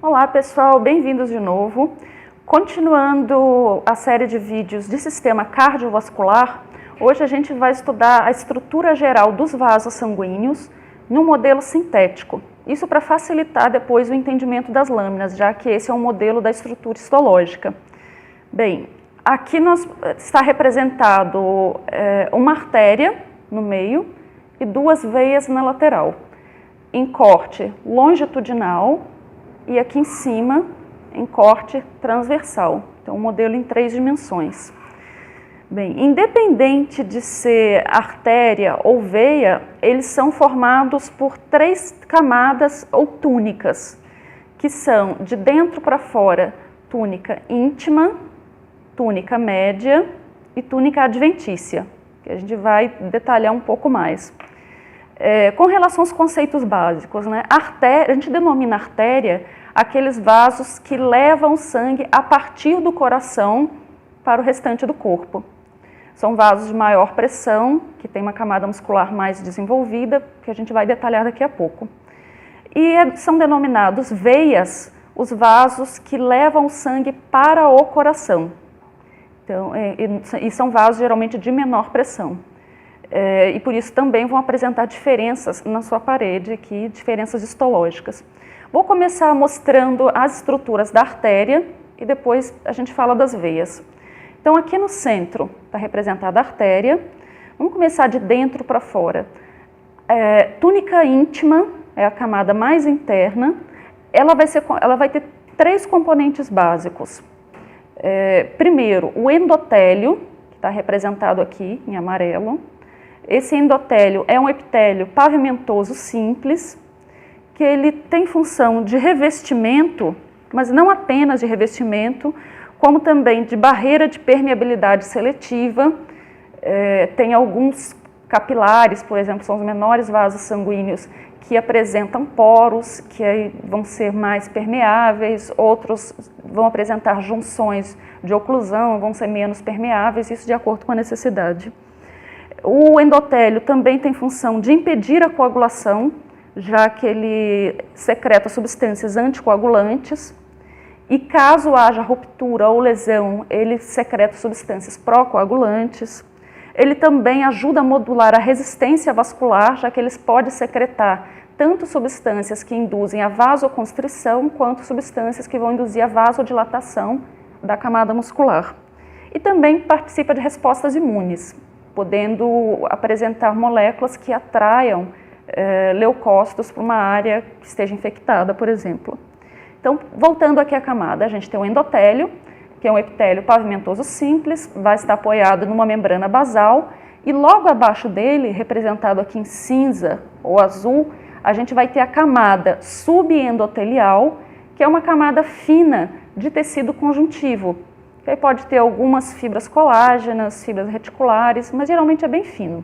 Olá pessoal, bem-vindos de novo. Continuando a série de vídeos de sistema cardiovascular, hoje a gente vai estudar a estrutura geral dos vasos sanguíneos num modelo sintético. Isso para facilitar depois o entendimento das lâminas, já que esse é um modelo da estrutura histológica. Bem, aqui está representado uma artéria no meio e duas veias na lateral, em corte longitudinal e aqui em cima em corte transversal. Então, um modelo em 3 dimensões. Bem, independente de ser artéria ou veia, eles são formados por 3 camadas ou túnicas, que são de dentro para fora, túnica íntima, túnica média e túnica adventícia, que a gente vai detalhar um pouco mais. Com relação aos conceitos básicos, né? A gente denomina artéria aqueles vasos que levam sangue a partir do coração para o restante do corpo. São vasos de maior pressão, que tem uma camada muscular mais desenvolvida, que a gente vai detalhar daqui a pouco. E são denominados veias os vasos que levam o sangue para o coração. Então, e são vasos geralmente de menor pressão. E por isso também vão apresentar diferenças na sua parede aqui, diferenças histológicas. Vou começar mostrando as estruturas da artéria e depois a gente fala das veias. Então aqui no centro está representada a artéria. Vamos começar de dentro para fora. Túnica íntima é a camada mais interna. Ela vai ter 3 componentes básicos. Primeiro, o endotélio, que está representado aqui em amarelo. Esse endotélio é um epitélio pavimentoso simples, que ele tem função de revestimento, mas não apenas de revestimento, como também de barreira de permeabilidade seletiva. Tem alguns capilares, por exemplo, são os menores vasos sanguíneos que apresentam poros, que aí vão ser mais permeáveis, outros vão apresentar junções de oclusão, vão ser menos permeáveis, isso de acordo com a necessidade. O endotélio também tem função de impedir a coagulação, já que ele secreta substâncias anticoagulantes, e caso haja ruptura ou lesão, ele secreta substâncias pró-coagulantes. Ele também ajuda a modular a resistência vascular, já que eles podem secretar tanto substâncias que induzem a vasoconstrição, quanto substâncias que vão induzir a vasodilatação da camada muscular. E também participa de respostas imunes, podendo apresentar moléculas que atraiam leucócitos para uma área que esteja infectada, por exemplo. Então, voltando aqui à camada, a gente tem o endotélio, que é um epitélio pavimentoso simples, vai estar apoiado numa membrana basal, e logo abaixo dele, representado aqui em cinza ou azul, a gente vai ter a camada subendotelial, que é uma camada fina de tecido conjuntivo, que aí pode ter algumas fibras colágenas, fibras reticulares, mas geralmente é bem fino.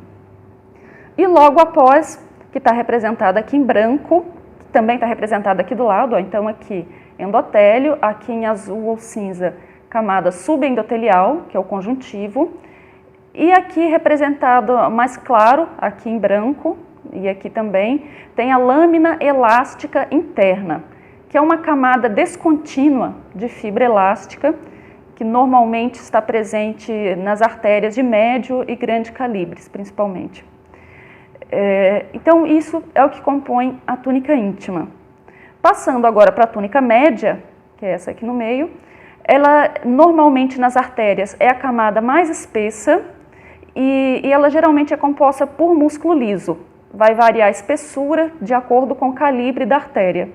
E logo após, que está representada aqui em branco, que também está representada aqui do lado, ó, então aqui endotélio, aqui em azul ou cinza, camada subendotelial, que é o conjuntivo, e aqui representado mais claro, aqui em branco, e aqui também, tem a lâmina elástica interna, que é uma camada descontínua de fibra elástica, que normalmente está presente nas artérias de médio e grande calibres, principalmente. Então, isso é o que compõe a túnica íntima. Passando agora para a túnica média, que é essa aqui no meio, ela normalmente nas artérias é a camada mais espessa e ela geralmente é composta por músculo liso. Vai variar a espessura de acordo com o calibre da artéria.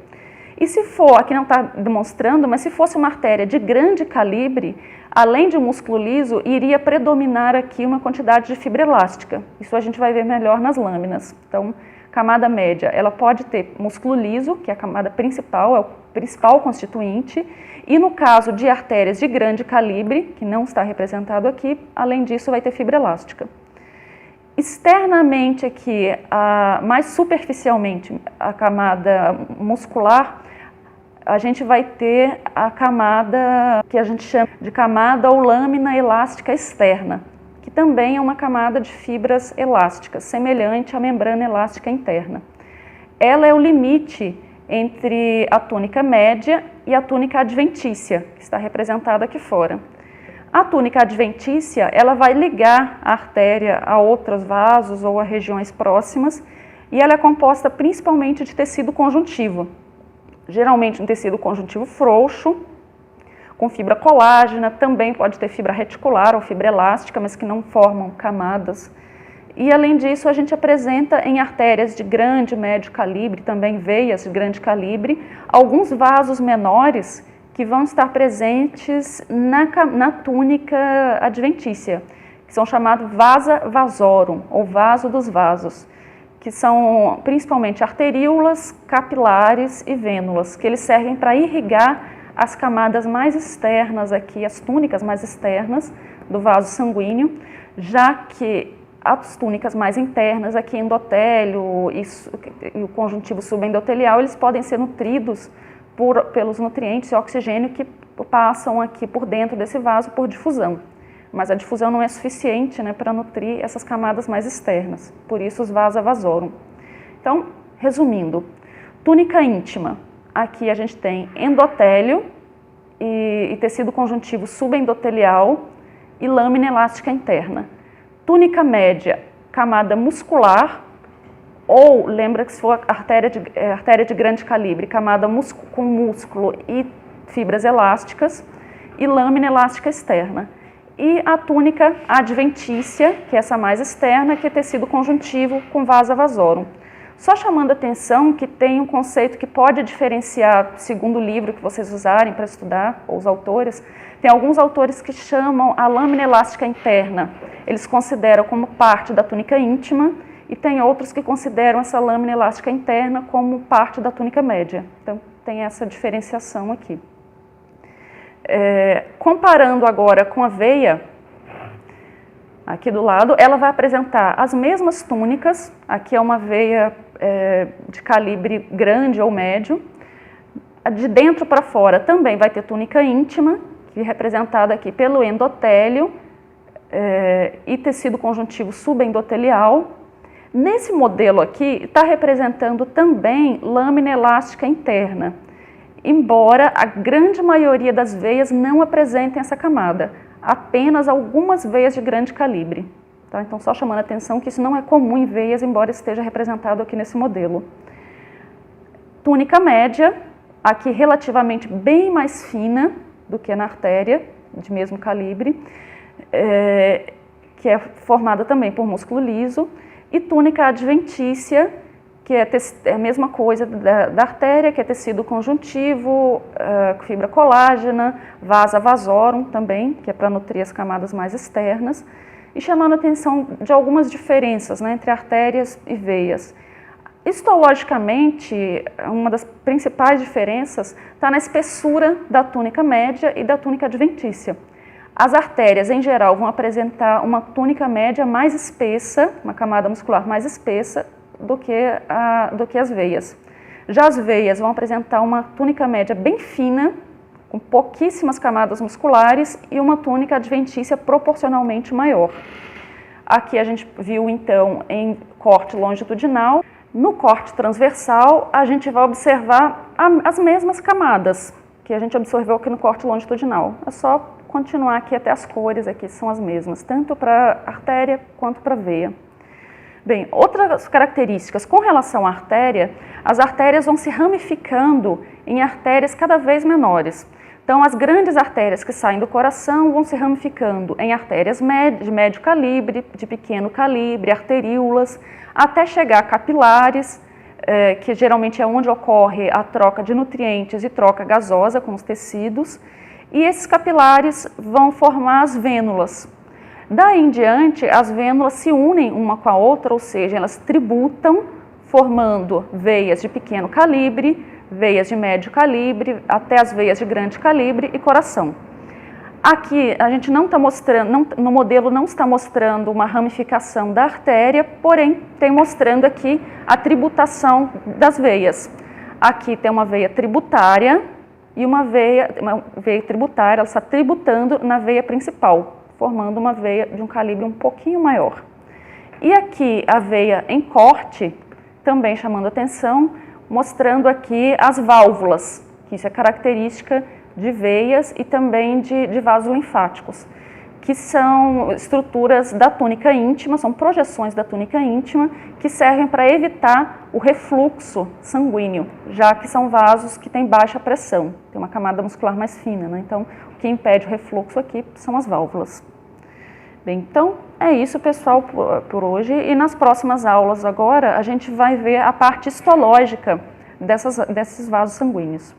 E se for, aqui não está demonstrando, mas se fosse uma artéria de grande calibre, além de músculo liso, iria predominar aqui uma quantidade de fibra elástica. Isso a gente vai ver melhor nas lâminas. Então, camada média, ela pode ter músculo liso, que é a camada principal, é o principal constituinte, e no caso de artérias de grande calibre, que não está representado aqui, além disso vai ter fibra elástica. Externamente aqui, mais superficialmente, a camada muscular, a gente vai ter a camada que a gente chama de camada ou lâmina elástica externa, que também é uma camada de fibras elásticas, semelhante à membrana elástica interna. Ela é o limite entre a túnica média e a túnica adventícia, que está representada aqui fora. A túnica adventícia, ela vai ligar a artéria a outros vasos ou a regiões próximas, e ela é composta principalmente de tecido conjuntivo, geralmente um tecido conjuntivo frouxo, com fibra colágena, também pode ter fibra reticular ou fibra elástica, mas que não formam camadas. E além disso, a gente apresenta em artérias de grande e médio calibre, também veias de grande calibre, alguns vasos menores que vão estar presentes na túnica adventícia, que são chamados vasa vasorum, ou vaso dos vasos, que são principalmente arteríolas, capilares e vênulas, que eles servem para irrigar as camadas mais externas aqui, as túnicas mais externas do vaso sanguíneo, já que as túnicas mais internas, aqui endotélio e o conjuntivo subendotelial, eles podem ser nutridos pelos nutrientes e oxigênio que passam aqui por dentro desse vaso por difusão. Mas a difusão não é suficiente, né, para nutrir essas camadas mais externas, por isso os vasa vasorum. Então, resumindo, túnica íntima, aqui a gente tem endotélio e tecido conjuntivo subendotelial e lâmina elástica interna. Túnica média, camada muscular, ou lembra que se for artéria de grande calibre, camada com músculo e fibras elásticas, e lâmina elástica externa. E a túnica adventícia, que é essa mais externa, que é tecido conjuntivo com vasa vasorum. Só chamando a atenção que tem um conceito que pode diferenciar, segundo o livro que vocês usarem para estudar, ou os autores, tem alguns autores que chamam a lâmina elástica interna, eles consideram como parte da túnica íntima, e tem outros que consideram essa lâmina elástica interna como parte da túnica média. Então, tem essa diferenciação aqui. Comparando agora com a veia, aqui do lado, ela vai apresentar as mesmas túnicas, aqui é uma veia de calibre grande ou médio, de dentro para fora também vai ter túnica íntima, que é representada aqui pelo endotélio e tecido conjuntivo subendotelial. Nesse modelo aqui, está representando também lâmina elástica interna, embora a grande maioria das veias não apresentem essa camada, apenas algumas veias de grande calibre. Tá? Então, só chamando a atenção que isso não é comum em veias, embora esteja representado aqui nesse modelo. Túnica média, aqui relativamente bem mais fina do que na artéria, de mesmo calibre, que é formada também por músculo liso, e túnica adventícia, que é a mesma coisa da artéria, que é tecido conjuntivo, fibra colágena, vasa vasorum também, que é para nutrir as camadas mais externas, e chamando a atenção de algumas diferenças, né, entre artérias e veias. Histologicamente, uma das principais diferenças está na espessura da túnica média e da túnica adventícia. As artérias, em geral, vão apresentar uma túnica média mais espessa, uma camada muscular mais espessa do que as veias. Já as veias vão apresentar uma túnica média bem fina, com pouquíssimas camadas musculares e uma túnica adventícia proporcionalmente maior. Aqui a gente viu, então, em corte longitudinal. No corte transversal, a gente vai observar as mesmas camadas que a gente observou aqui no corte longitudinal. É só continuar aqui até as cores, aqui são as mesmas, tanto para artéria quanto para veia. Bem, outras características com relação à artéria, as artérias vão se ramificando em artérias cada vez menores. Então, as grandes artérias que saem do coração vão se ramificando em artérias de médio calibre, de pequeno calibre, arteríolas, até chegar a capilares, que geralmente é onde ocorre a troca de nutrientes e troca gasosa com os tecidos. E esses capilares vão formar as vênulas. Daí em diante, as vênulas se unem uma com a outra, ou seja, elas tributam, formando veias de pequeno calibre, veias de médio calibre, até as veias de grande calibre e coração. Aqui a gente não está mostrando, no modelo não está mostrando uma ramificação da artéria, porém tem mostrando aqui a tributação das veias. Aqui tem uma veia tributária e uma veia tributária, ela está tributando na veia principal, formando uma veia de um calibre um pouquinho maior. E aqui a veia em corte, também chamando atenção, mostrando aqui as válvulas, que isso é característica de veias e também de vasos linfáticos, que são estruturas da túnica íntima, são projeções da túnica íntima, que servem para evitar o refluxo sanguíneo, já que são vasos que têm baixa pressão, tem uma camada muscular mais fina, né? Então, o que impede o refluxo aqui são as válvulas. Bem, então, é isso, pessoal, por hoje, e nas próximas aulas agora, a gente vai ver a parte histológica desses vasos sanguíneos.